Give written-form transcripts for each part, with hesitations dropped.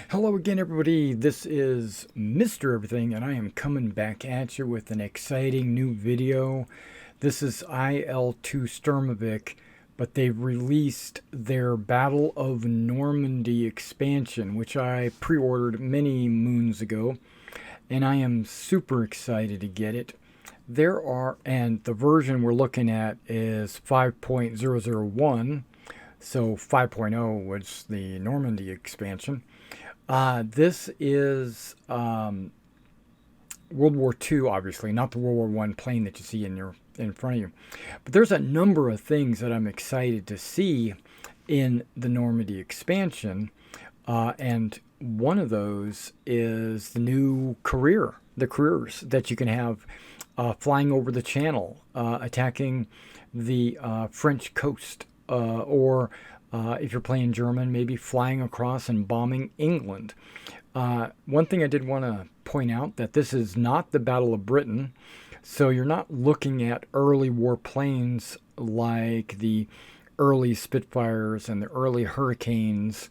Hello again, everybody. This is Mr. Everything, and I am coming back at you with an exciting new video. This is IL-2 Sturmovik, but they've released their Battle of Normandy expansion, which I pre-ordered many moons ago, and I am super excited to get it. And the version we're looking at is 5.001, so 5.0 was the Normandy expansion. This is World War II, obviously, not the World War One plane that you see in front of you. But there's a number of things that I'm excited to see in the Normandy expansion, and one of those is the new the careers that you can have flying over the Channel, attacking the French coast, or if you're playing German, maybe flying across and bombing England. One thing I did want to point out that this is not the Battle of Britain, so you're not looking at early war planes like the early Spitfires and the early Hurricanes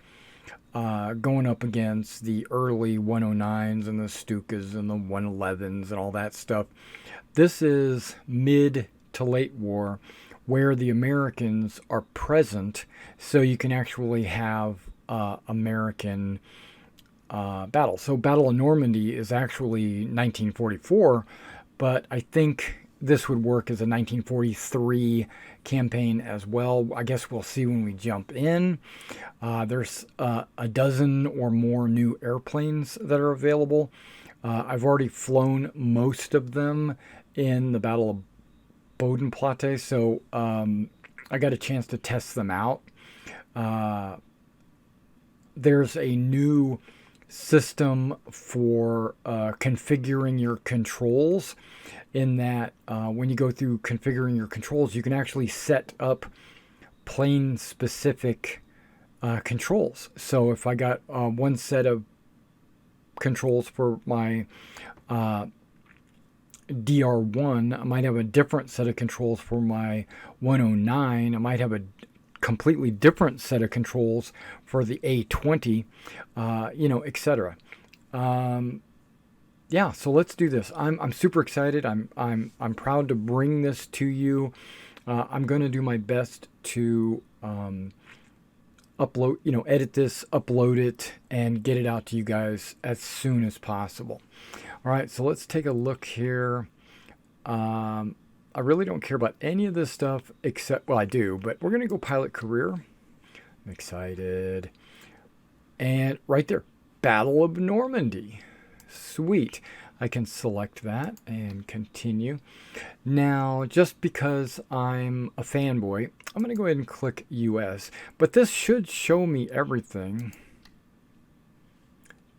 going up against the early 109s and the Stukas and the 111s and all that stuff. This is mid to late war, where the Americans are present, so you can actually have American battle. So Battle of Normandy is actually 1944, but I think this would work as a 1943 campaign as well. I guess we'll see when we jump in. There's a dozen or more new airplanes that are available. I've already flown most of them in the Battle of Bodenplatte, so I got a chance to test them out. There's a new system for configuring your controls, in that when you go through configuring your controls, you can actually set up plane specific controls. So if I got one set of controls for my DR1, I might have a different set of controls for my 109. I might have a completely different set of controls for the A20, etc. Yeah, so let's do this. I'm super excited. I'm proud to bring this to you. I'm going to do my best to edit this, upload it, and get it out to you guys as soon as possible. All right, so let's take a look here. I really don't care about any of this stuff except, well, I do, but we're going to go pilot career. I'm excited. And right there, Battle of Normandy. Sweet. I can select that and continue. Now, just because I'm a fanboy, I'm going to go ahead and click US. But this should show me everything.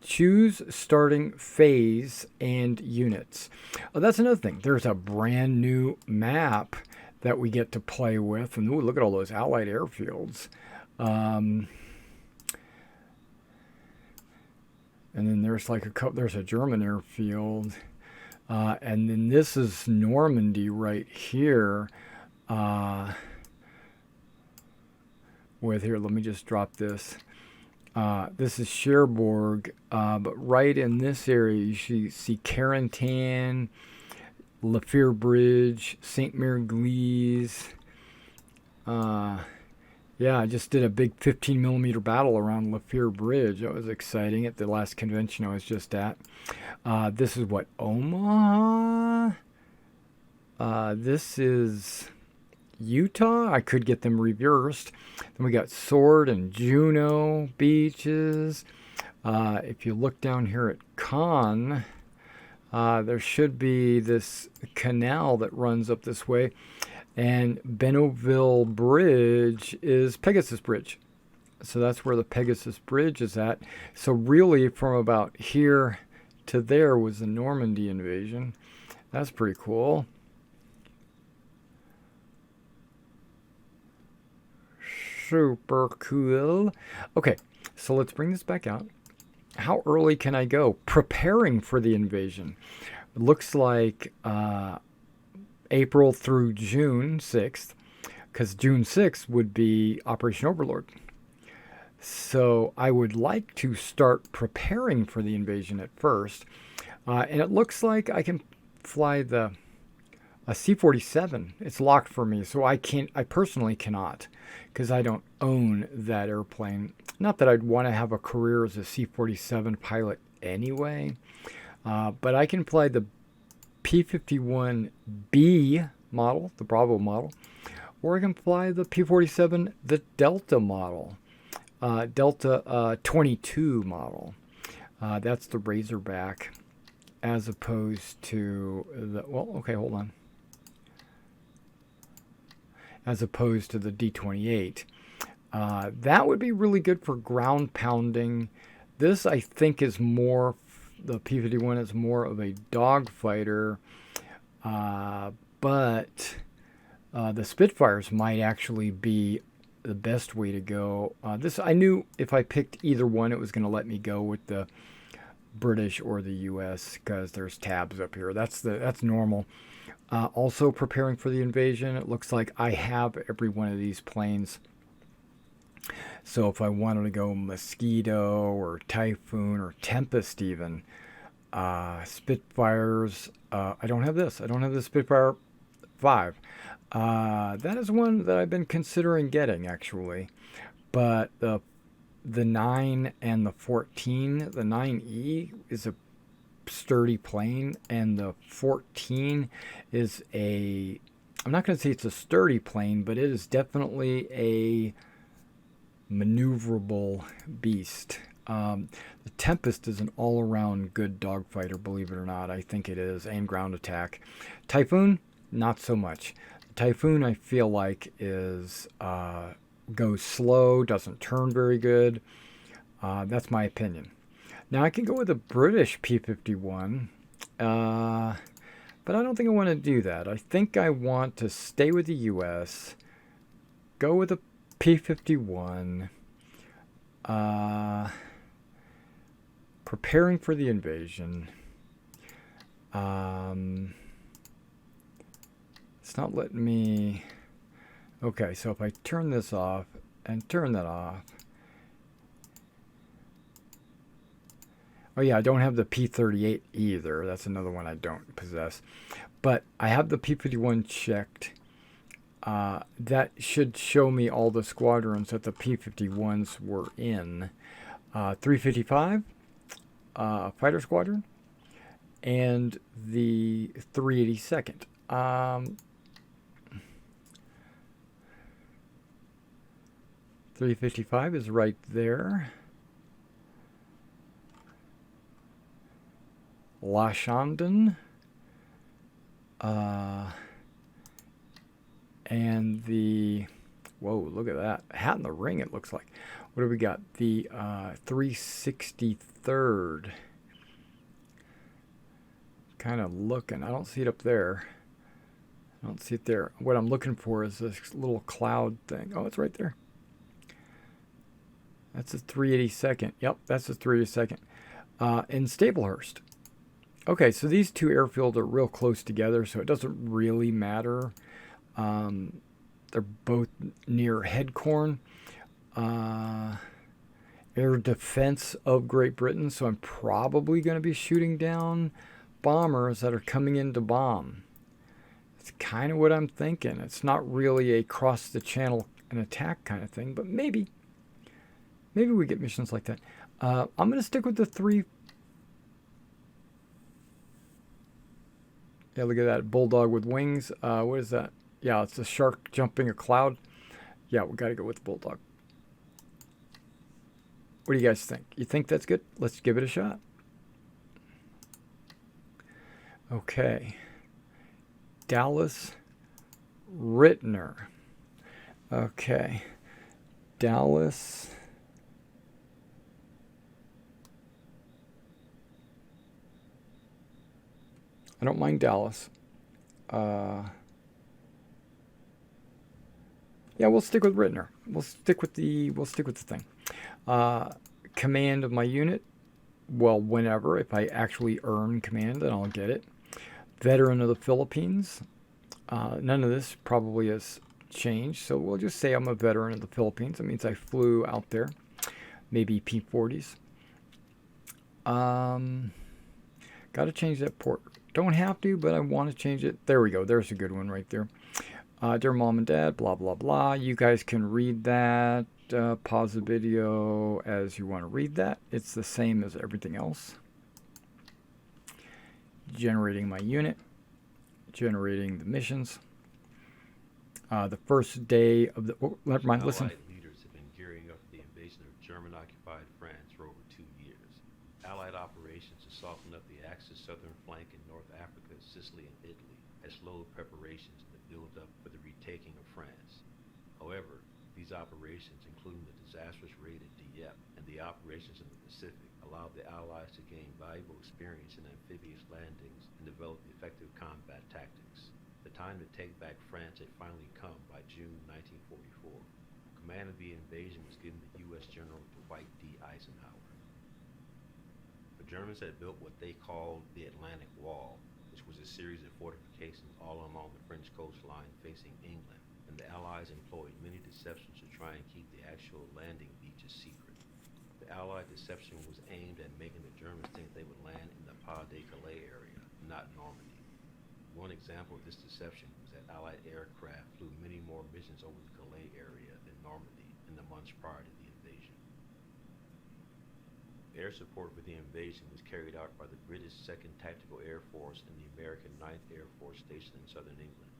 Choose starting phase and units. Oh, that's another thing. There's a brand new map that we get to play with. And ooh, look at all those Allied airfields. And then there's there's a German airfield. And then this is Normandy right here. Let me just drop this. This is Cherbourg, but right in this area you see Carentan, La Fere Bridge, Saint-Mère-Église. Yeah, I just did a big 15mm battle around La Fere Bridge. That was exciting at the last convention I was just at. This is what, Omaha? This is Utah. I could get them reversed. Then we got Sword and Juno beaches. If you look down here at Cannes, there should be this canal that runs up this way. And Benneville Bridge is Pegasus Bridge. So that's where the Pegasus Bridge is at. So really from about here to there was the Normandy invasion. That's pretty cool. Super cool. Okay, so let's bring this back out. How early can I go? Preparing for the invasion. It looks like April through June 6th, because June 6th would be Operation Overlord. So I would like to start preparing for the invasion at first. And it looks like I can fly the a C-47. It's locked for me, so I can't. I personally cannot, because I don't own that airplane. Not that I'd want to have a career as a C-47 pilot anyway, but I can fly the P-51B model, the Bravo model, or I can fly the P-47, the Delta model, Delta 22 model. That's the Razorback, as opposed to the, well, okay, hold on. As opposed to the D-28. That would be really good for ground pounding. This, I think, is more, the P-51 is more of a dogfighter, but the Spitfires might actually be the best way to go. This, I knew if I picked either one, it was going to let me go with the British or the U.S. because there's tabs up here. That's normal. Also preparing for the invasion. It looks like I have every one of these planes. So if I wanted to go Mosquito or Typhoon or Tempest even, Spitfires, I don't have this. I don't have the Spitfire 5. That is one that I've been considering getting actually. But the 9 and the 14, the 9E is a sturdy plane, and the 14 is a, I'm not going to say it's a sturdy plane, but it is definitely a maneuverable beast. The Tempest is an all-around good dogfighter, believe it or not. I think it is, and ground attack. Typhoon, not so much. The Typhoon, I feel like, is goes slow, doesn't turn very good. That's my opinion. Now I can go with a British P-51, but I don't think I want to do that. I think I want to stay with the U.S., go with a P-51, preparing for the invasion. It's not letting me... Okay, so if I turn this off and turn that off... Oh yeah, I don't have the P-38 either. That's another one I don't possess. But I have the P-51 checked. That should show me all the squadrons that the P-51s were in. 355, Fighter Squadron, and the 382nd. 355 is right there. La Chandon, and the, whoa, look at that, Hat in the Ring, it looks like. What do we got? The 363rd, kind of looking, I don't see it up there. I don't see it there. What I'm looking for is this little cloud thing. Oh, it's right there. That's the 382nd. Yep, that's the 382nd. In Staplehurst. Okay, so these two airfields are real close together, so it doesn't really matter. They're both near Headcorn, air defense of Great Britain, so I'm probably going to be shooting down bombers that are coming in to bomb. It's kind of what I'm thinking. It's not really a cross the channel and attack kind of thing, but maybe we get missions like that. I'm going to stick with the 3. Yeah, look at that bulldog with wings. What is that? Yeah, it's a shark jumping a cloud. Yeah, we got to go with the bulldog. What do you guys think? You think that's good? Let's give it a shot. Okay. Dallas Rittner. Okay. Dallas. I don't mind Dallas. Yeah, we'll stick with Rittner. We'll stick with the thing. Command of my unit. Well, whenever, if I actually earn command, then I'll get it. Veteran of the Philippines. None of this probably has changed, so we'll just say I'm a veteran of the Philippines. That means I flew out there. maybe P-40s. Got to change that port. Don't have to, but I want to change it. There we go. There's a good one right there. Dear Mom and Dad, blah, blah, blah. You guys can read that. Pause the video as you want to read that. It's the same as everything else. Generating my unit. Generating the missions. The first day of the... Oh, never mind, listen. Allied leaders have been gearing up for the invasion of German-occupied France for over 2 years. Allied operations to soften up the Axis southern flank in North Africa, Sicily, and Italy has slowed preparations in the build-up for the retaking of France. However, these operations, including the disastrous raid at Dieppe and the operations in the Pacific, allowed the Allies to gain valuable experience in amphibious landings and develop effective combat tactics. The time to take back France had finally come by June 1944. Command of the invasion was given to U.S. General Dwight D. Eisenhower. The Germans had built what they called the Atlantic Wall, which was a series of fortifications all along the French coastline facing England, and the Allies employed many deceptions to try and keep the actual landing beaches secret. The Allied deception was aimed at making the Germans think they would land in the Pas-de-Calais area, not Normandy. One example of this deception was that Allied aircraft flew many more missions over the Calais area than Normandy in the months prior to the invasion. Air support for the invasion was carried out by the British 2nd Tactical Air Force and the American 9th Air Force stationed in southern England.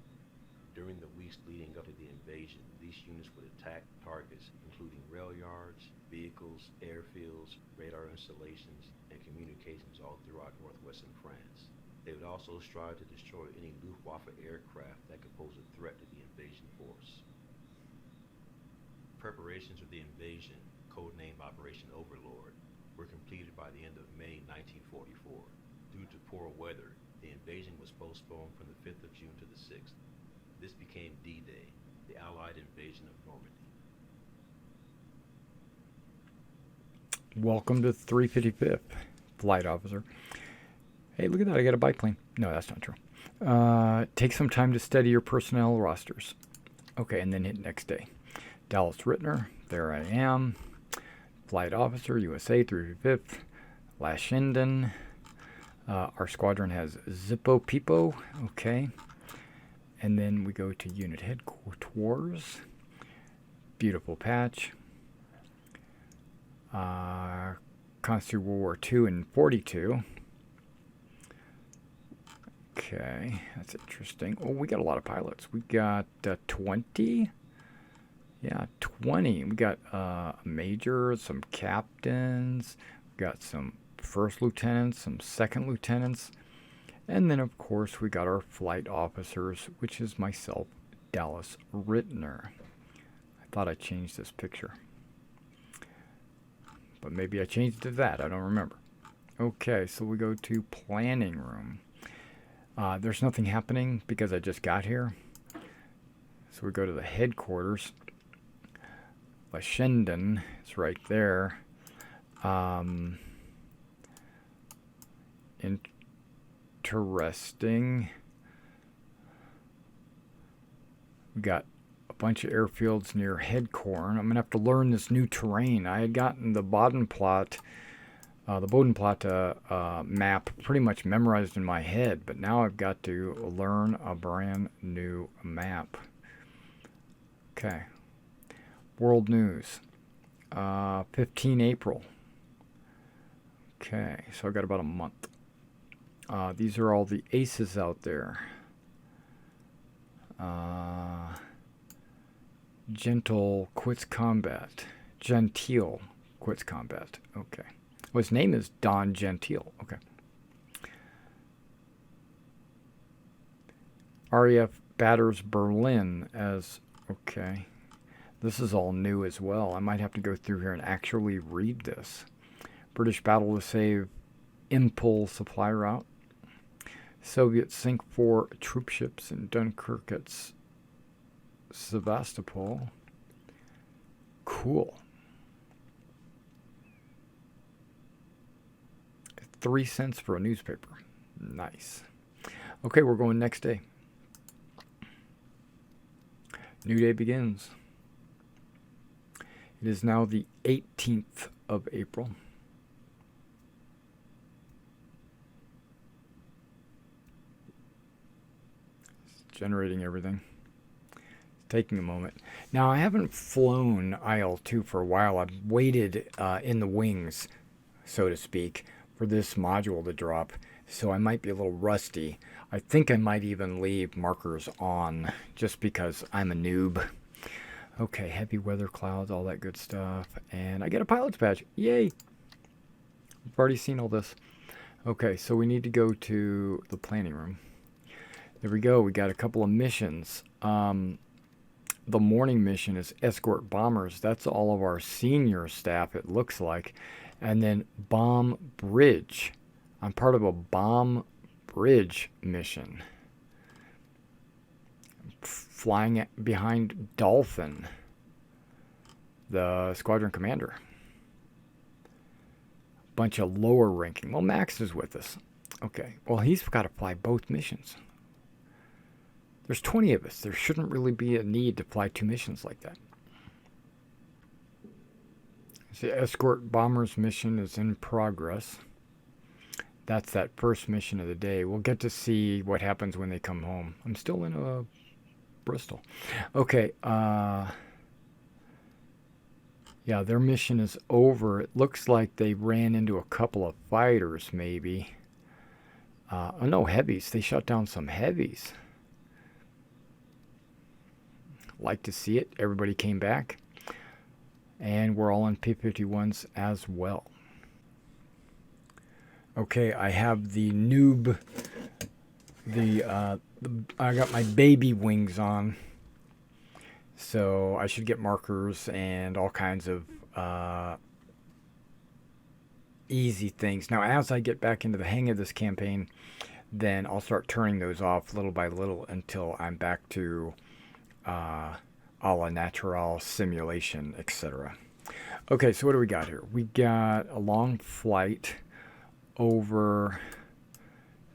During the weeks leading up to the invasion, these units would attack targets including rail yards, vehicles, airfields, radar installations, and communications all throughout northwestern France. They would also strive to destroy any Luftwaffe aircraft that could pose a threat to the invasion force. Preparations for the invasion, codenamed Operation Overlord, were completed by the end of May 1944. Due to poor weather, the invasion was postponed from the 5th of June to the 6th. This became D-Day, the Allied invasion of Normandy. Welcome to 355th, Flight Officer. Hey, look at that, I got a biplane. No, that's not true. Take some time to study your personnel rosters. Okay, and then hit next day. Dallas Rittner, there I am. Flight Officer, USA 355th, Lashinden. Our squadron has Zippo Pipo, okay. And then we go to unit headquarters. Beautiful patch. Constituted World War II in 42. Okay, that's interesting. Oh, we got a lot of pilots. We got 20. Yeah, 20. We got a major, some captains. We got some first lieutenants, some second lieutenants. And then, of course, we got our flight officers, which is myself, Dallas Rittner. I thought I changed this picture. But maybe I changed it to that. I don't remember. Okay, so we go to planning room. There's nothing happening because I just got here. So we go to the headquarters. Lashinden is right there. Interesting. We got a bunch of airfields near Headcorn. I'm gonna have to learn this new terrain. I had gotten the Bodenplatte map pretty much memorized in my head, but now I've got to learn a brand new map. Okay. World News. 15 April. Okay, so I've got about a month. These are all the aces out there. Gentle quits combat. Gentile quits combat. Okay. Well, his name is Don Gentile. Okay. RAF batters Berlin as... Okay. This is all new as well. I might have to go through here and actually read this. British battle to save Impol supply route. Soviets sink 4 troop ships in Dunkirk at Sevastopol. Cool. 3 cents for a newspaper. Nice. Okay, we're going next day. New day begins. It is now the 18th of April. It's generating everything. It's taking a moment. Now, I haven't flown IL-2 for a while. I've waited in the wings, so to speak, for this module to drop, so I might be a little rusty. I think I might even leave markers on just because I'm a noob. Okay, heavy weather clouds, all that good stuff. And I get a pilot's badge. Yay! I've already seen all this. Okay, so we need to go to the planning room. There we go. We got a couple of missions. The morning mission is escort bombers. That's all of our senior staff, it looks like. And then bomb bridge. I'm part of a bomb bridge mission. Flying behind Dolphin, the squadron commander. Bunch of lower ranking. Well, Max is with us. Okay. Well, he's got to fly both missions. There's 20 of us. There shouldn't really be a need to fly 2 missions like that. The escort bombers mission is in progress. That's that first mission of the day. We'll get to see what happens when they come home. I'm still in Bristol. Okay. Yeah, their mission is over. It looks like they ran into a couple of fighters, maybe. Oh, no, heavies. They shot down some heavies. Like to see it. Everybody came back. And we're all on P-51s as well. Okay, I have the noob. I got my baby wings on. So I should get markers and all kinds of easy things. Now, as I get back into the hang of this campaign, then I'll start turning those off little by little until I'm back to a la natural simulation, etc. Okay, so what do we got here? We got a long flight over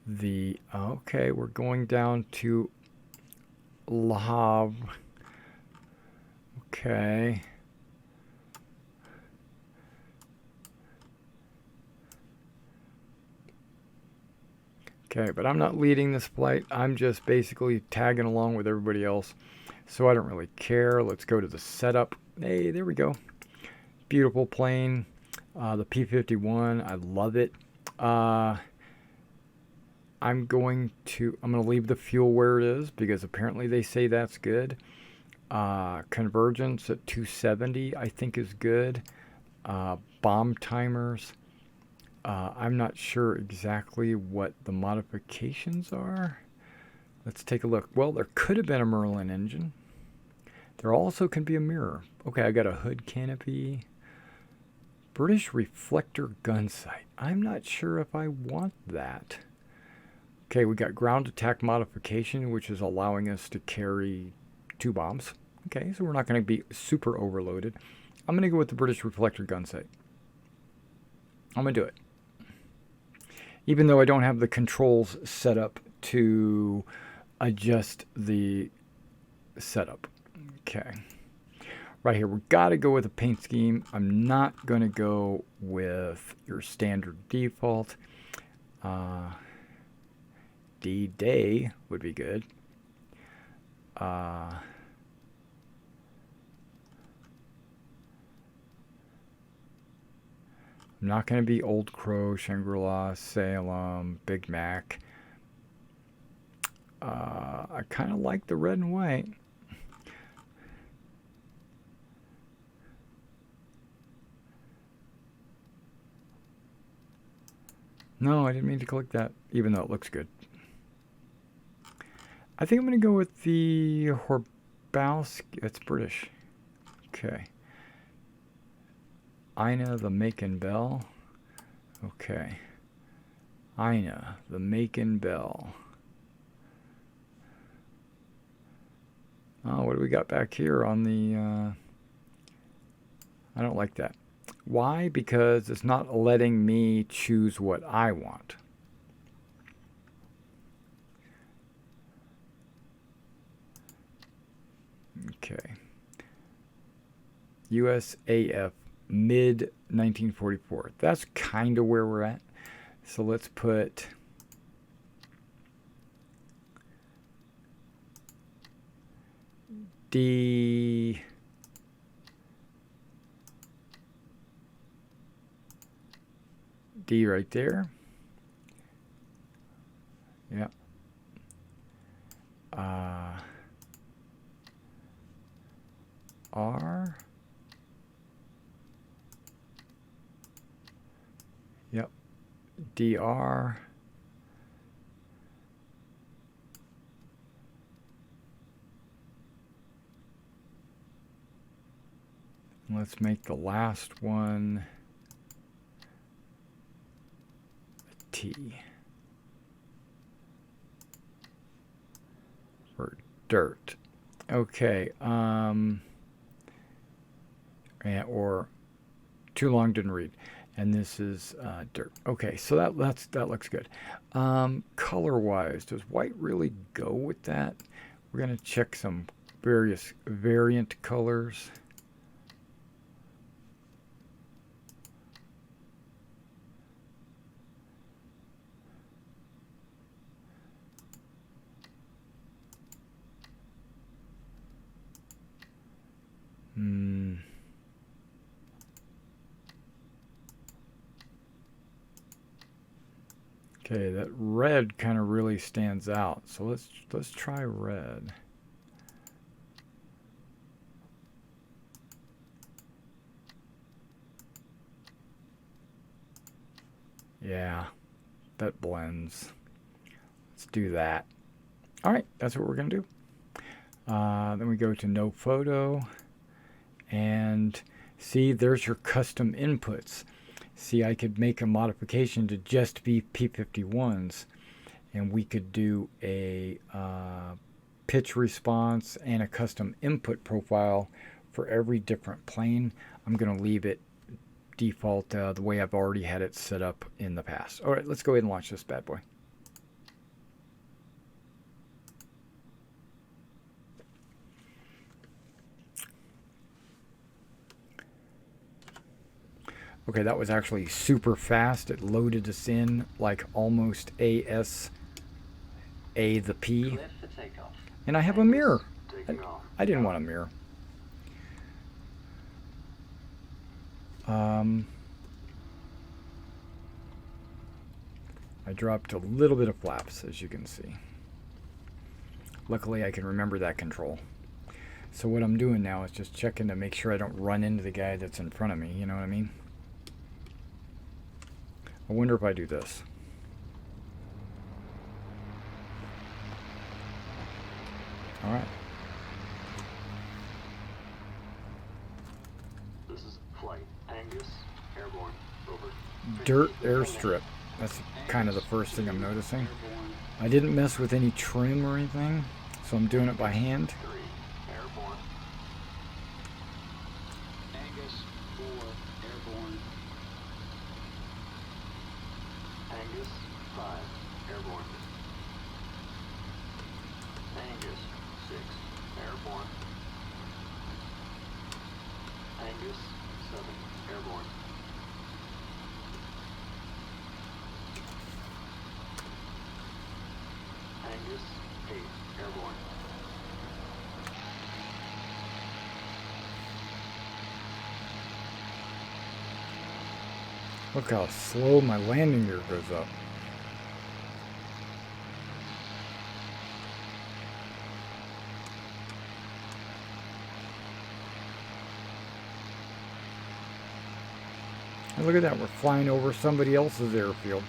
the... Okay, we're going down to Le Havre. Okay. Okay, but I'm not leading this flight. I'm just basically tagging along with everybody else. So I don't really care. Let's go to the setup. Hey, there we go. Beautiful plane. The P-51. I love it. I'm going to leave the fuel where it is because apparently they say that's good. Convergence at 270 I think is good. Bomb timers. I'm not sure exactly what the modifications are. Let's take a look. Well, there could have been a Merlin engine. There also can be a mirror. Okay, I got a hood canopy. British reflector gun sight. I'm not sure if I want that. Okay, we got ground attack modification, which is allowing us to carry 2 bombs. Okay, so we're not going to be super overloaded. I'm going to go with the British reflector gun sight. I'm going to do it. Even though I don't have the controls set up to adjust the setup. Okay. Right here, we've got to go with a paint scheme. I'm not going to go with your standard default. D-Day would be good. I'm not going to be Old Crow, Shangri-La, Salem, Big Mac. I kind of like the red and white. No, I didn't mean to click that, even though it looks good. I think I'm going to go with the Horbowski. That's British. Okay. Ina, the Macon Bell. Okay. Ina, the Macon Bell. Oh, what do we got back here on the... I don't like that. Why? Because it's not letting me choose what I want. Okay. USAF mid 1944. That's kind of where we're at. So let's put D right there. Yeah. R. Yep. DR. Let's make the last one a T. For dirt. Okay. Or too long, didn't read. And this is dirt. Okay, so that looks good. Color-wise, does white really go with that? We're going to check some various variant colors. Okay, that red kind of really stands out. So let's try red. Yeah, that blends. Let's do that. All right, that's what we're going to do. Then we go to no photo. And see, there's your custom inputs. See, I could make a modification to just be P-51s. And we could do a pitch response and a custom input profile for every different plane. I'm going to leave it default the way I've already had it set up in the past. All right, let's go ahead and launch this bad boy. Okay, that was actually super fast. It loaded us in like almost ASA the P. And I have a mirror. I didn't want a mirror. I dropped a little bit of flaps, as you can see. Luckily, I can remember that control. So what I'm doing now is just checking to make sure I don't run into the guy that's in front of me. You know what I mean? I wonder if I do this. All right. This is flight. Angus, airborne, over. Dirt airstrip. That's kind of the first thing I'm noticing. I didn't mess with any trim or anything, so I'm doing it by hand. 3, airborne. Angus, 4, airborne. Angus, 5, airborne. Angus, 6, airborne. Angus, 7, airborne. Angus, 8, airborne. Look how slow my landing gear goes up. And look at that, we're flying over somebody else's airfield.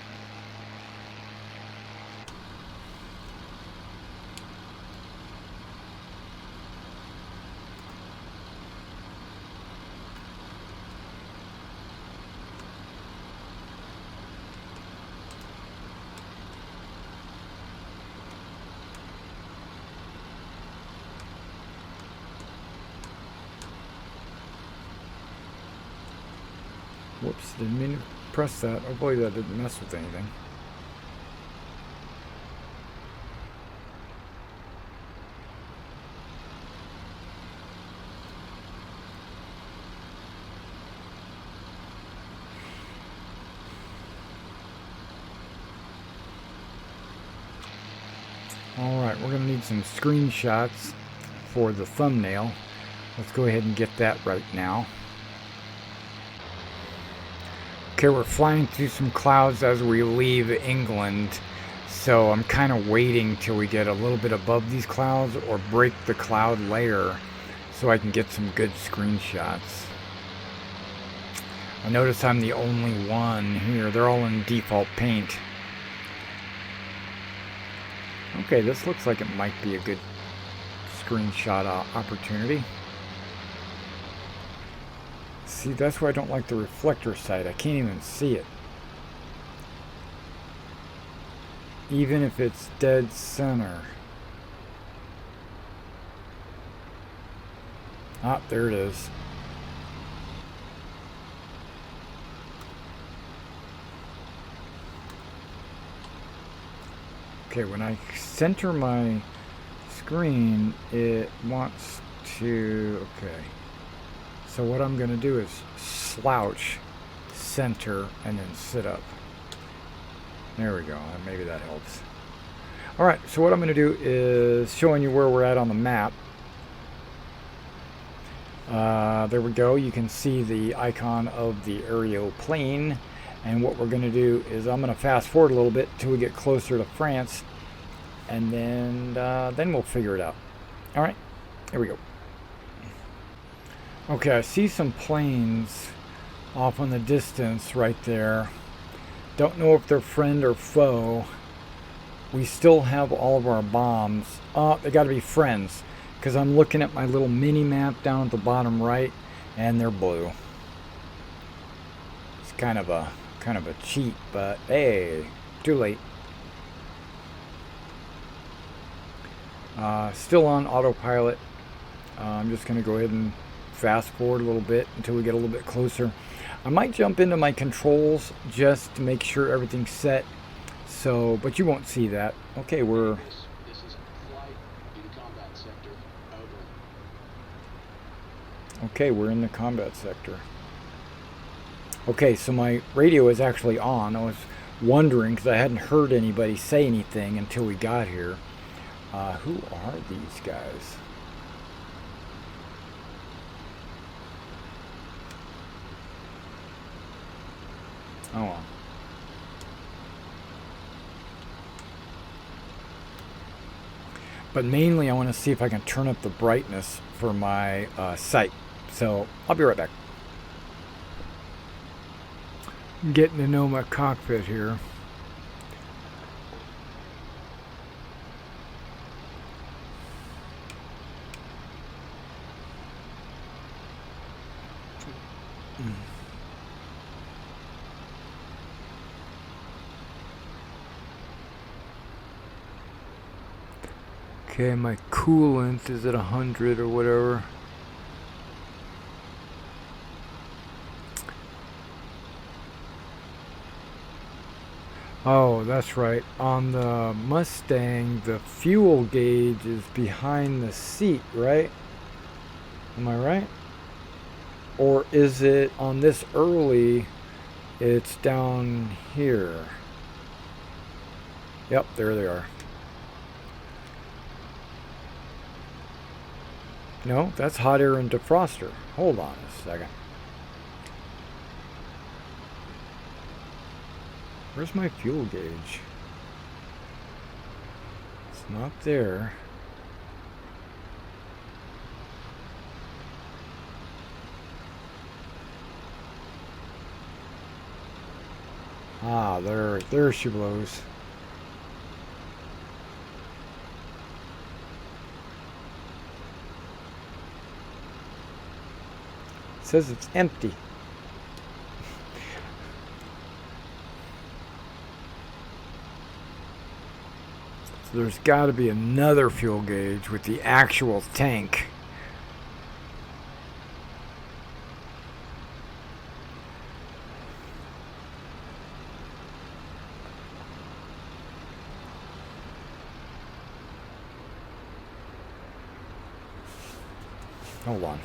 Whoops, didn't mean to press that. Hopefully that didn't mess with anything. Alright, we're going to need some screenshots for the thumbnail. Let's go ahead and get that right now. Okay, we're flying through some clouds as we leave England. So I'm kind of waiting till we get a little bit above these clouds or break the cloud layer so I can get some good screenshots. I notice I'm the only one here. They're all in default paint. Okay, this looks like it might be a good screenshot opportunity. See, that's why I don't like the reflector sight. I can't even see it. Even if it's dead center. Ah, there it is. Okay, when I center my screen, it wants to... Okay. So what I'm going to do is slouch, center, and then sit up. There we go. Maybe that helps. Alright, so what I'm going to do is showing you where we're at on the map. There we go. You can see the icon of the aeroplane. And what we're going to do is I'm going to fast forward a little bit till we get closer to France. And then we'll figure it out. Alright, here we go. Okay, I see some planes off in the distance right there. Don't know if they're friend or foe. We still have all of our bombs. They got to be friends, because I'm looking at my little mini map down at the bottom right, and they're blue. It's kind of a cheat, but hey, too late. Still on autopilot. I'm just going to go ahead and fast forward a little bit until we get a little bit closer. I might jump into my controls just to make sure everything's set. So, but you won't see that. Okay, This is flight in combat sector. Over. Okay, we're in the combat sector. Okay, so my radio is actually on. I was wondering because I hadn't heard anybody say anything until we got here. Who are these guys? Oh well. But mainly I want to see if I can turn up the brightness for my sight. So I'll be right back. I'm getting to know my cockpit here. Okay, my coolant is at 100 or whatever. Oh, that's right. On the Mustang, the fuel gauge is behind the seat, right? Am I right? Or is it on this early, it's down here? Yep, there they are. No, that's hot air and defroster. Hold on a second. Where's my fuel gauge? It's not there. Ah, there she blows. It says it's empty. So there's got to be another fuel gauge with the actual tank. Hold on.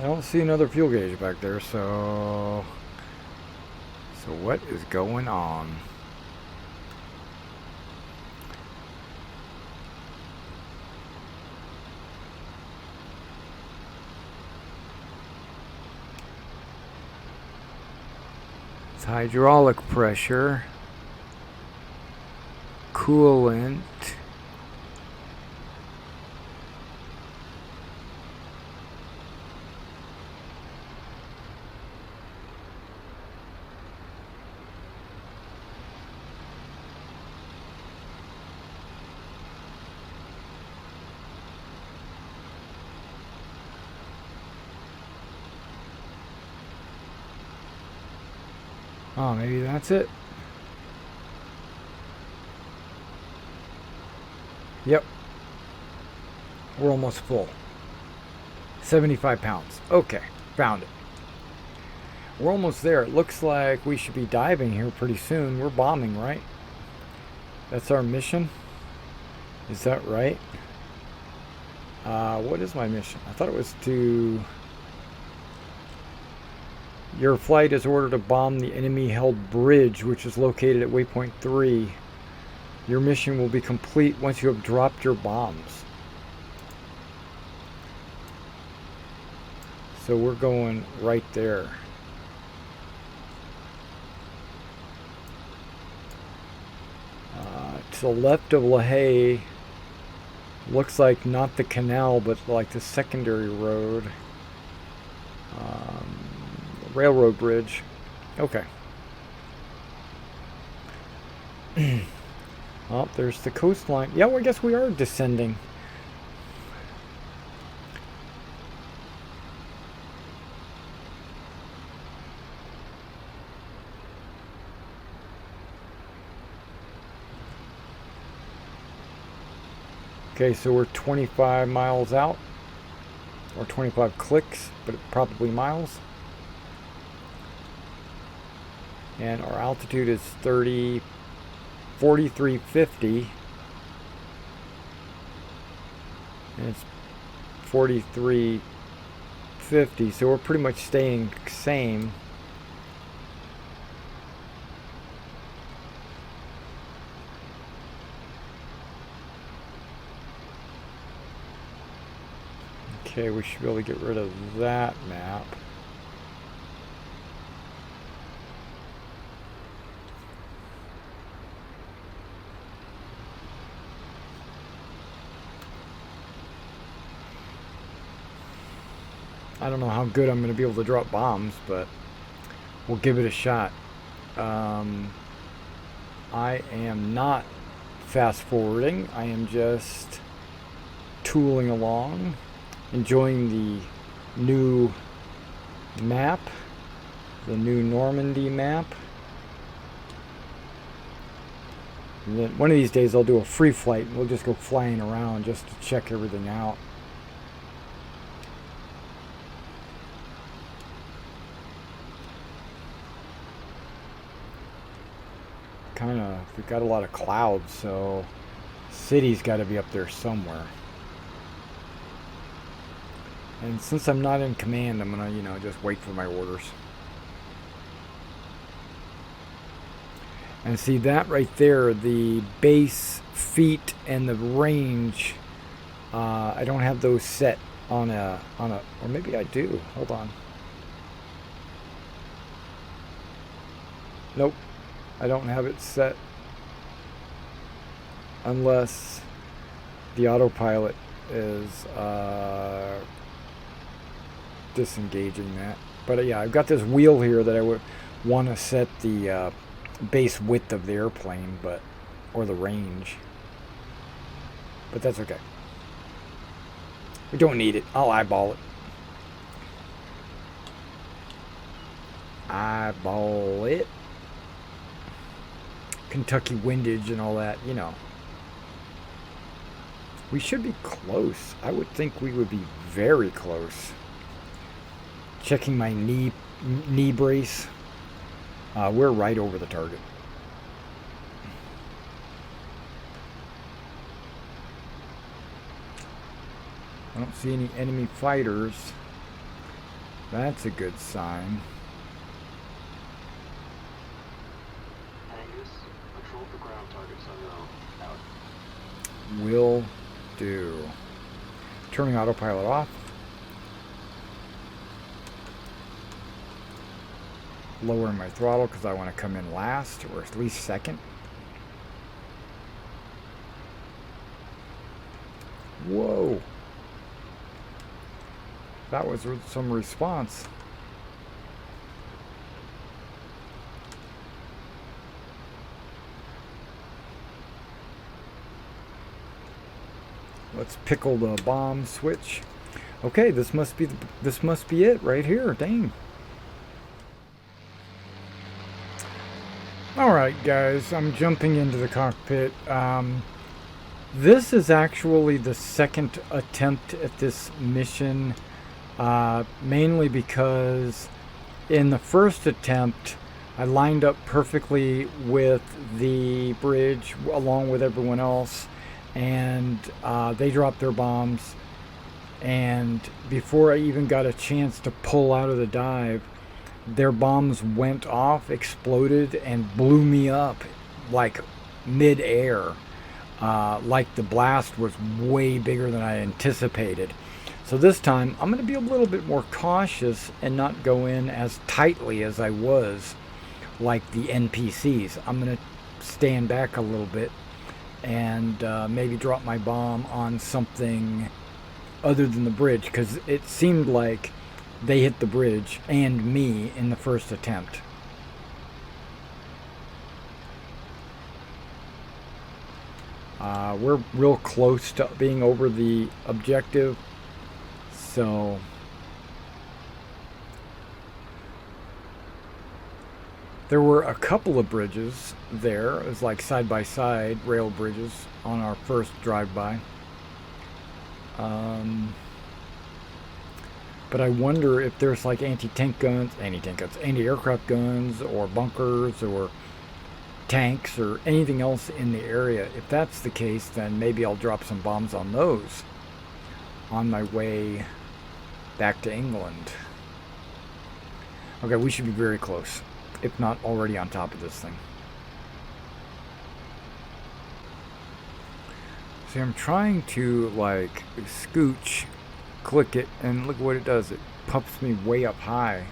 don't see another fuel gauge back there, so what is going on? It's hydraulic pressure, coolant. Oh, maybe that's it. Yep. We're almost full. 75 pounds. Okay, found it. We're almost there. It looks like we should be diving here pretty soon. We're bombing, right? That's our mission? Is that right? What is my mission? I thought it was to... Your flight is ordered to bomb the enemy-held bridge, which is located at waypoint 3. Your mission will be complete once you have dropped your bombs. So we're going right there. To the left of LaHaye, looks like not the canal, but like the secondary road. Railroad bridge. Okay. Oh, there's the coastline. Yeah, well, I guess we are descending. Okay, so we're 25 miles out. Or 25 clicks, but probably miles. And our altitude is 4350. And it's 4350, so we're pretty much staying same. Okay, we should be able to get rid of that map. I don't know how good I'm going to be able to drop bombs, but we'll give it a shot. I am not fast forwarding. I am just tooling along, enjoying the new map, the new Normandy map. And then one of these days I'll do a free flight and we'll just go flying around just to check everything out. We've got a lot of clouds, so city's got to be up there somewhere. And since I'm not in command, I'm gonna, just wait for my orders. And see that right there, the base, feet, and the range. I don't have those set on a, or maybe I do. Hold on. Nope. I don't have it set unless the autopilot is disengaging that. But yeah, I've got this wheel here that I would want to set the base width of the airplane, or the range. But that's okay. We don't need it. I'll eyeball it. Eyeball it. Kentucky windage and all that, We should be close. I would think we would be very close. Checking my knee brace. We're right over the target. I don't see any enemy fighters. That's a good sign. Angus, patrol for ground targets on your own. Out. Will do. Turning autopilot off. Lowering my throttle because I want to come in last, or at least second. Whoa. That was some response. Let's pickle the bomb switch. Okay, this must be it right here. Dang. Alright guys, I'm jumping into the cockpit. This is actually the second attempt at this mission, mainly because in the first attempt I lined up perfectly with the bridge along with everyone else, and they dropped their bombs, and before I even got a chance to pull out of the dive, their bombs went off, exploded, and blew me up like mid-air. Like the blast was way bigger than I anticipated. So this time I'm going to be a little bit more cautious and not go in as tightly as I was like the NPCs. I'm going to stand back a little bit and maybe drop my bomb on something other than the bridge, because it seemed like they hit the bridge and me in the first attempt. We're real close to being over the objective, so there were a couple of bridges there. It was like side-by-side rail bridges on our first drive-by. But I wonder if there's like anti-aircraft guns, or bunkers, or tanks, or anything else in the area. If that's the case, then maybe I'll drop some bombs on those on my way back to England. Okay, we should be very close, if not already on top of this thing. See, I'm trying to like scooch, click it, and look what it does. It pumps me way up high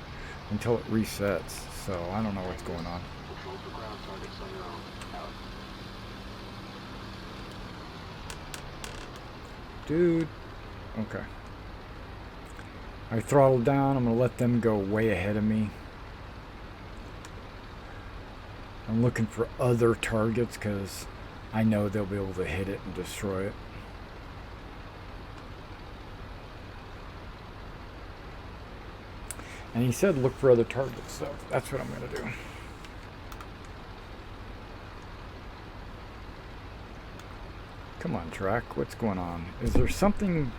until it resets. So I don't know what's going on. Patrol for ground targets on your own. Out. Dude. Okay. I throttled down. I'm going to let them go way ahead of me. I'm looking for other targets because I know they'll be able to hit it and destroy it. And he said look for other targets, so that's what I'm going to do. Come on, track. What's going on? Is there something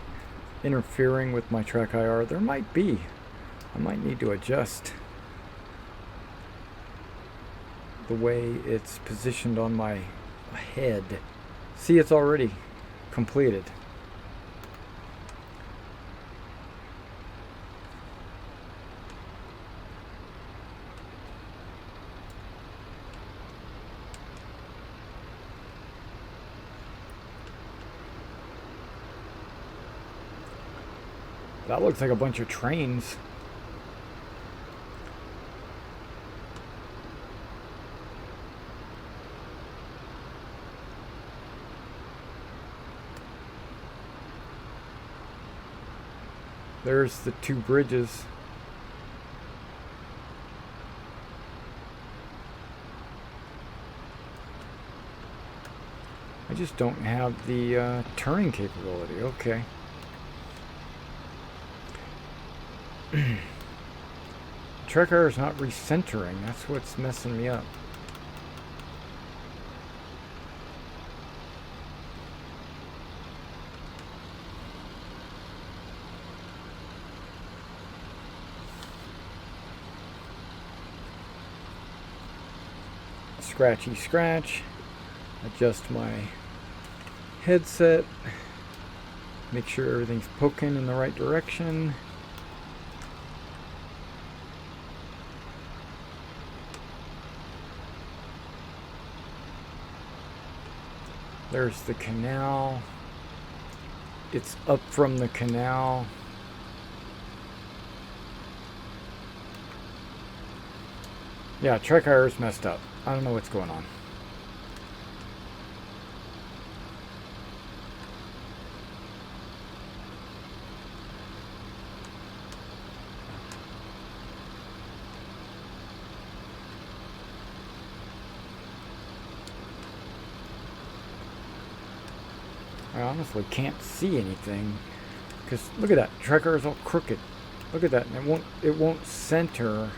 interfering with my track IR? There might be. I might need to adjust the way it's positioned on my head. See, it's already completed. That looks like a bunch of trains. There's the two bridges. I just don't have the turning capability. Okay. Tracker is not recentering. That's what's messing me up. Scratchy scratch. Adjust my headset. Make sure everything's poking in the right direction. There's the canal. It's up from the canal. Yeah, track IR's messed up. I don't know what's going on. I honestly can't see anything because look at that, tracker is all crooked. Look at that, and it won't center.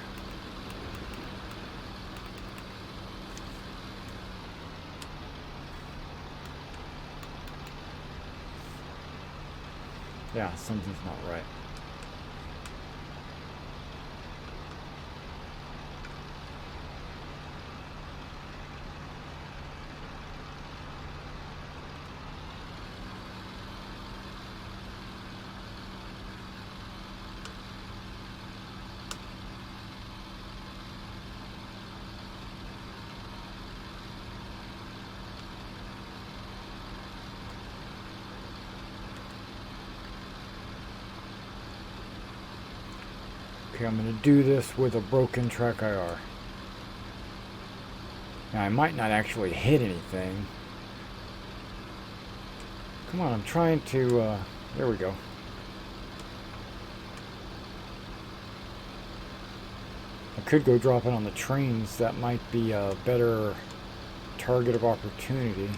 Yeah, something's not right. Okay, I'm going to do this with a broken track IR. Now, I might not actually hit anything. Come on, I'm trying to, there we go. I could go drop it on the trains. That might be a better target of opportunity.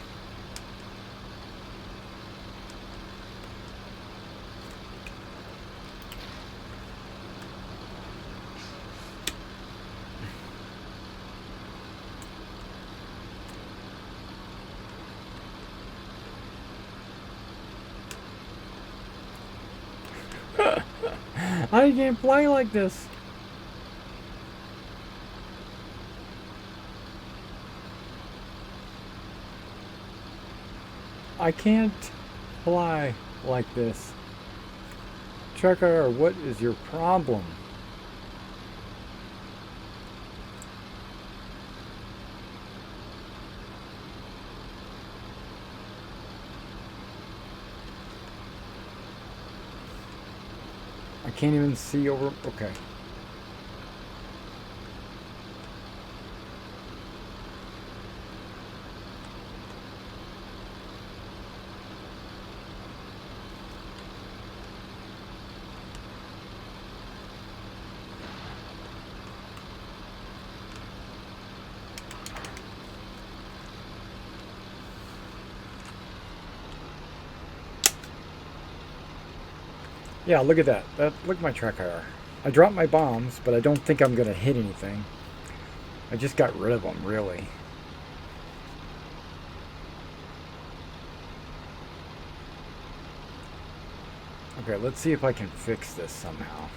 I can't fly like this. I can't fly like this. Trucker, what is your problem? I can't even see over. Okay. Yeah, look at that. Look at my track IR. I dropped my bombs, but I don't think I'm going to hit anything. I just got rid of them, really. Okay, let's see if I can fix this somehow.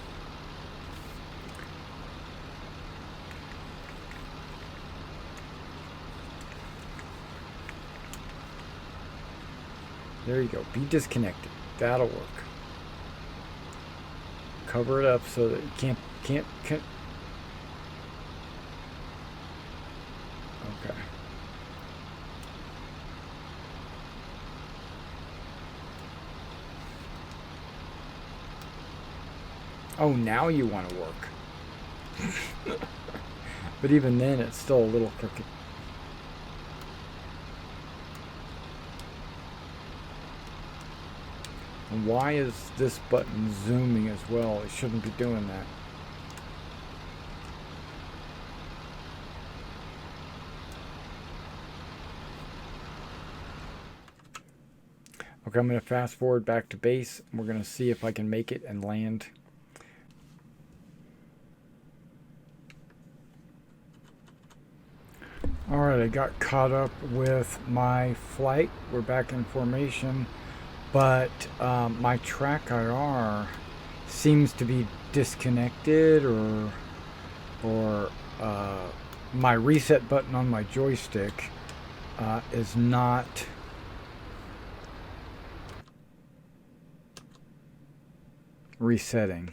There you go. Be disconnected. That'll work. Cover it up so that you can't. Okay. Oh, now you want to work. But even then, it's still a little crooked. And why is this button zooming as well? It shouldn't be doing that. Okay, I'm going to fast forward back to base. We're going to see if I can make it and land. Alright, I got caught up with my flight. We're back in formation. But my track IR seems to be disconnected, or my reset button on my joystick is not resetting.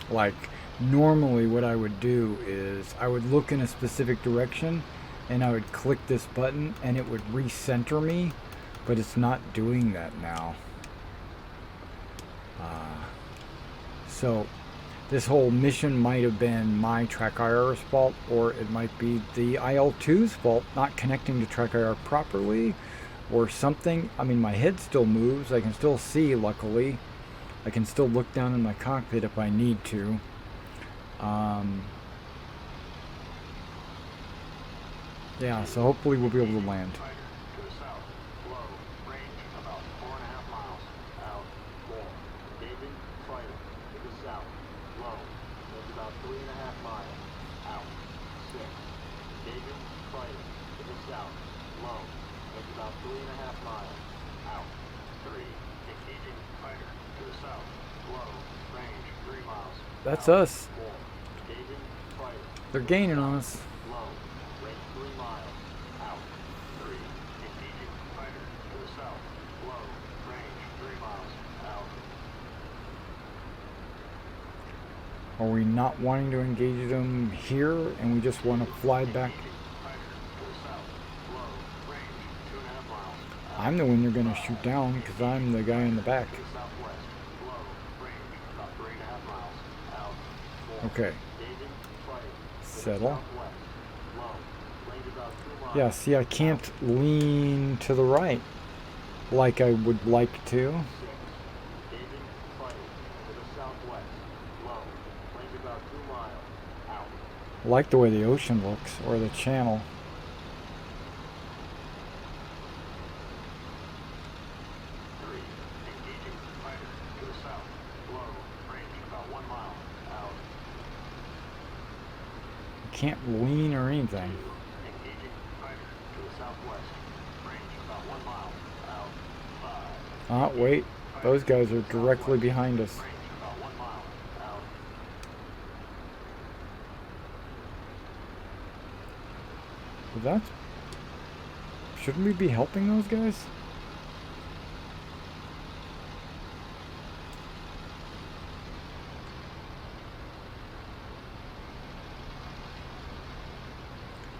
Like normally what I would do is I would look in a specific direction and I would click this button and it would recenter me, but it's not doing that now. So this whole mission might have been my track IR's fault, or it might be the IL-2's fault not connecting to track IR properly or something. I mean, my head still moves. I can still see, luckily. I can still look down in my cockpit if I need to. Yeah, so hopefully we'll be able to land. Fighter to the south. Low. Range about 4.5 miles. Out. 4. David, fighter to the south. Low. Range about 3.5 miles. Out. 6. David, fighter to the south. Low. Range about 3.5 miles. Out. 3. Engaging fighter to the south. Low. Range 3 miles. That's Out. us. 4. David, fighter. They're gaining on us. Low. Range 3 miles. Out. 3. Engaging fighter to the south. Low. Range 3 miles. Out. Are we not wanting to engage them here and we just want to fly back? Engaging fighter to the south. Low. Range 2.5 miles. Out. I'm the one you're going to shoot down because I'm the guy in the back. To the southwest. Low. Range about 3.5 miles. Out. 4. Okay. David, fighter to the Settle. southwest. Low. Range about 2 miles. Yeah, see, I can't lean to the right like I would like to. 6. David, fighter to the southwest. Low. Range about 2 miles. Out. I like the way the ocean looks, or the channel. 3. Engaging fighter to the south. Low. Range about 1 mile. Out. Can't lean or 2. anything. Engaging fighter to the southwest. Range about 1 mile. Out. 5. Ah, wait. Those guys are directly behind us. Range about 1 mile. Out. Well, that's... Shouldn't we be helping those guys?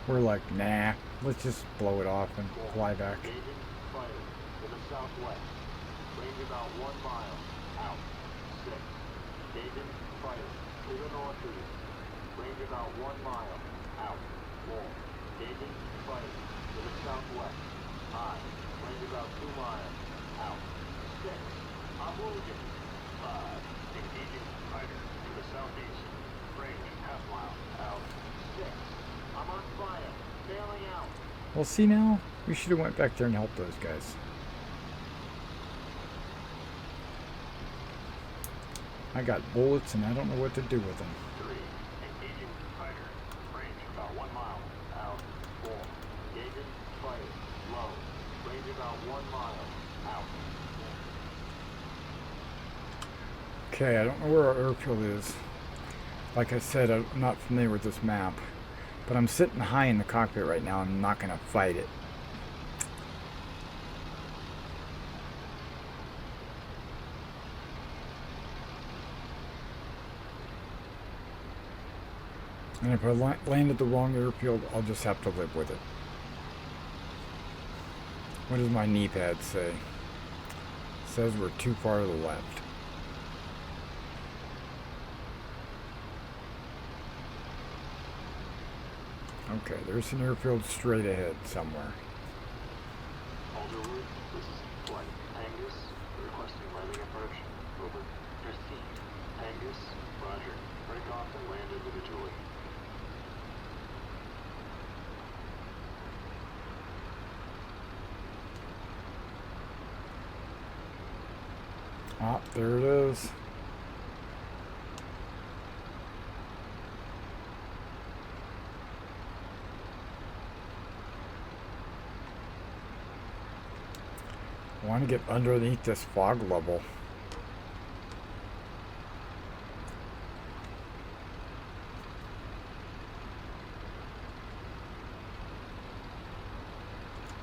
We're like, nah, let's just blow it off and fly back. Engaging fighter to the southwest. Range about 1 mile. Out. 6. David fighter to the northeast. Range about 1 mile. Out. 4. David fighter to the southwest. High. Range about 2 miles. Out. 6. Opposing. 5. Engaging fighter to the southeast. Range half mile. Out. 6. I'm on fire. Bailing out. Well, see now? We should have went back there and helped those guys. I got bullets and I don't know what to do with them. 3. Engaging fighter. Range about 1 mile. Out. 4. David fighter. Low. Range about 1 mile. Out. Okay, I don't know where our airfield is. Like I said, I'm not familiar with this map. But I'm sitting high in the cockpit right now. I'm not going to fight it. And if I land at the wrong airfield, I'll just have to live with it. What does my knee pad say? It says we're too far to the left. Okay, there's an airfield straight ahead somewhere. Alderwood, this is Flight Angus, requesting landing approach. Over. 15. Angus, roger. Break off and land individually. Ah, there it is. I want to get underneath this fog level.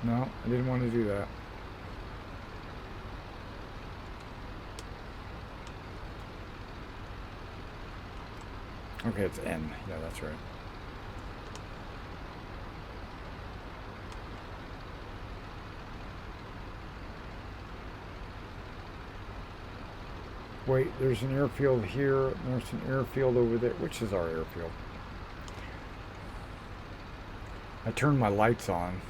No, I didn't want to do that. Okay, it's N. Yeah, that's right. Wait, there's an airfield here. There's an airfield over there. Which is our airfield? I turned my lights on.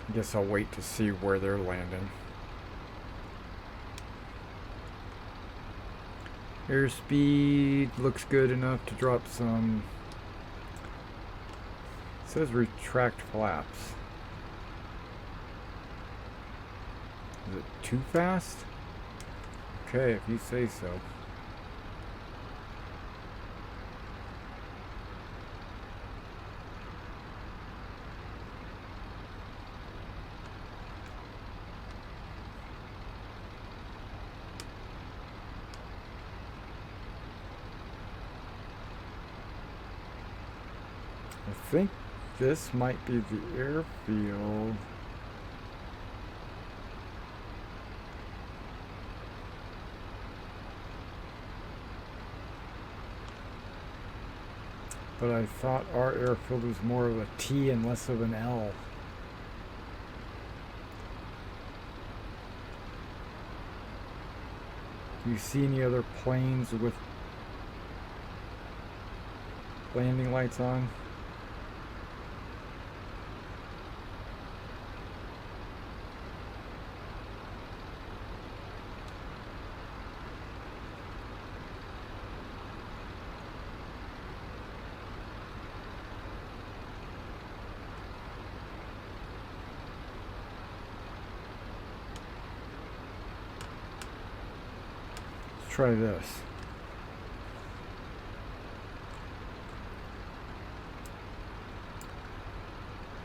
I guess I'll wait to see where they're landing. Airspeed looks good enough to drop some. It says retract flaps. Is it too fast? Okay, if you say so. I think this might be the airfield. But I thought our airfield was more of a T and less of an L. Do you see any other planes with landing lights on? Try this.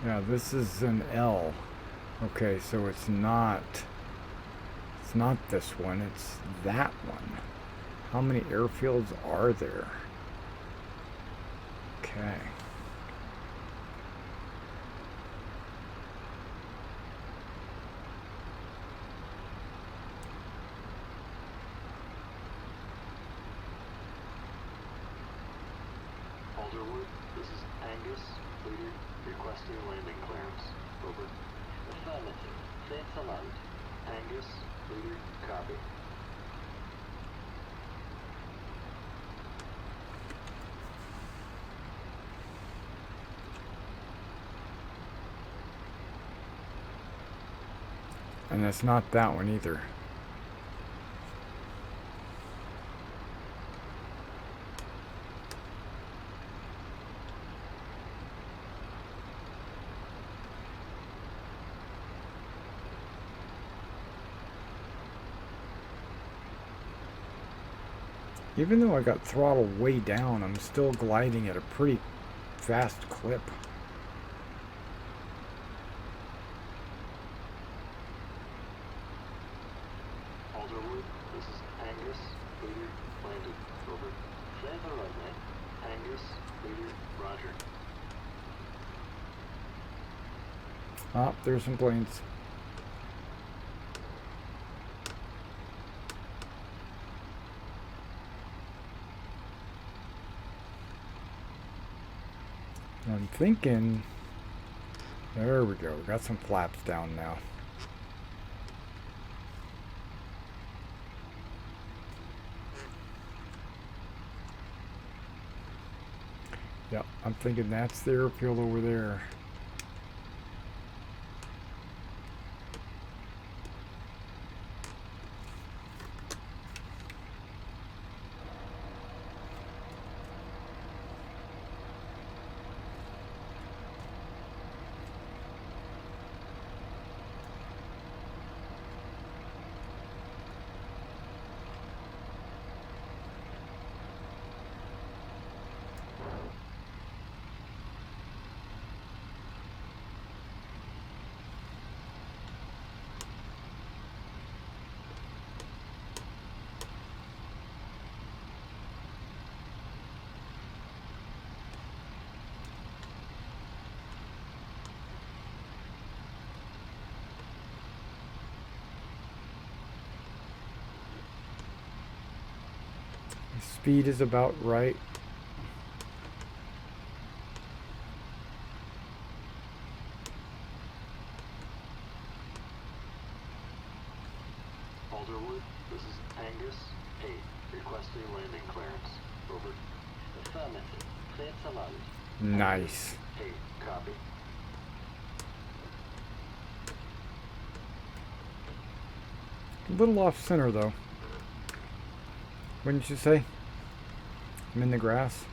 Yeah, this is an L. Okay, so it's not this one, it's that one. How many airfields are there? Okay. Alderwood, this is Angus, leader, requesting landing clearance. Over. Affirmative. Clear to land. Angus, leader, copy. And it's not that one either. Even though I got throttle way down, I'm still gliding at a pretty fast clip. Alderwood, this is Angus, leader, landed. Over. Clear the runway. Angus, leader, roger. Ah, there's some planes. I'm thinking, there we go, got some flaps down now. Yeah, I'm thinking that's the airfield over there. Speed is about right. Alderwood, this is Angus 8, requesting landing clearance. Over. Affirmative. Clear to load. Nice. 8, copy. A little off center though. Wouldn't you say? I'm in the grass.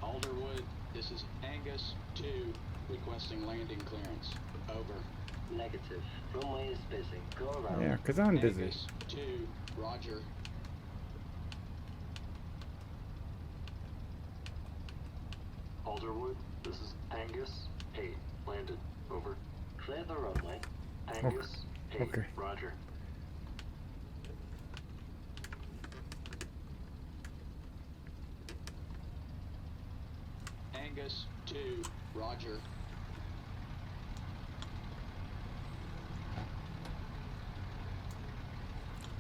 Alderwood, this is Angus 2, requesting landing clearance. Over. Negative. Runway is busy. Go around. Yeah, 'cause I'm busy. Angus 2, roger. Alderwood, this is Angus 8, landed. Over. Clear the runway. Angus 8, Okay. roger. Angus 2, roger.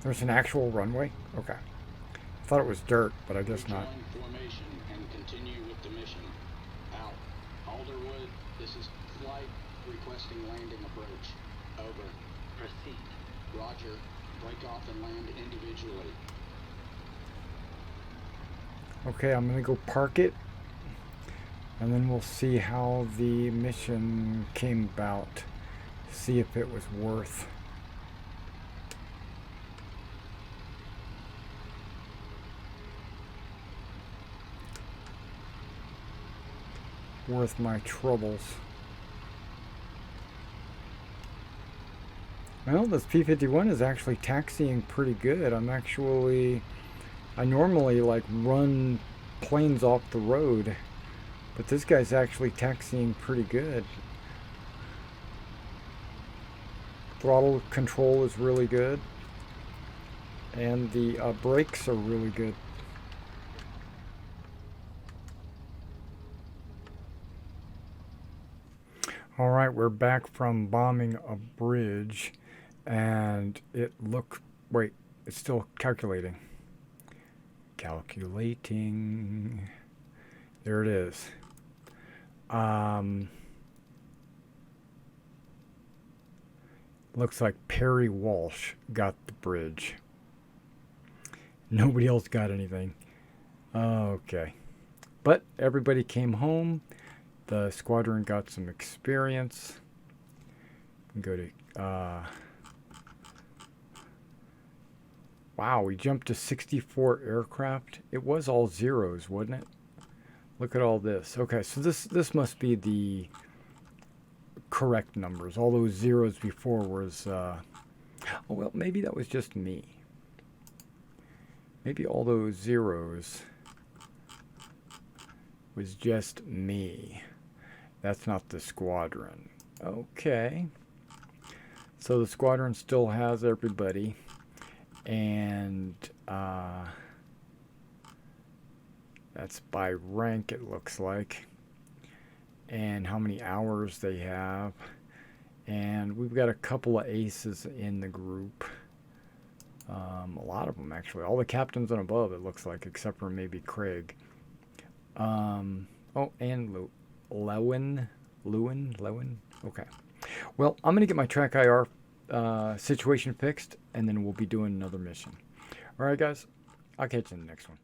There's an actual runway? Okay. I thought it was dirt, but I guess not. Join formation and continue with the mission. Out. Alderwood, this is flight requesting landing approach. Over. Proceed. Roger. Break off and land individually. Okay, I'm gonna go park it, and then we'll see how the mission came about. See if it was worth. Worth my troubles. Well, this P-51 is actually taxiing pretty good. I normally like run planes off the road, but this guy's actually taxiing pretty good. Throttle control is really good, and the brakes are really good. All right, we're back from bombing a bridge, and wait, it's still calculating. Calculating. There it is. Looks like Perry Walsh got the bridge. Nobody else got anything. Okay. But everybody came home. The squadron got some experience. Go to wow, we jumped to 64 aircraft. It was all zeros, wasn't it? Look at all this. Okay, so this must be the correct numbers. All those zeros before was oh well, maybe that was just me. Maybe all those zeros was just me. That's not the squadron. Okay. So the squadron still has everybody. And that's by rank, it looks like. And how many hours they have. And we've got a couple of aces in the group. A lot of them, actually. All the captains and above, it looks like, except for maybe Craig. Oh, and Lewin. Okay. Well, I'm going to get my track IR situation fixed, and then we'll be doing another mission. All right, guys. I'll catch you in the next one.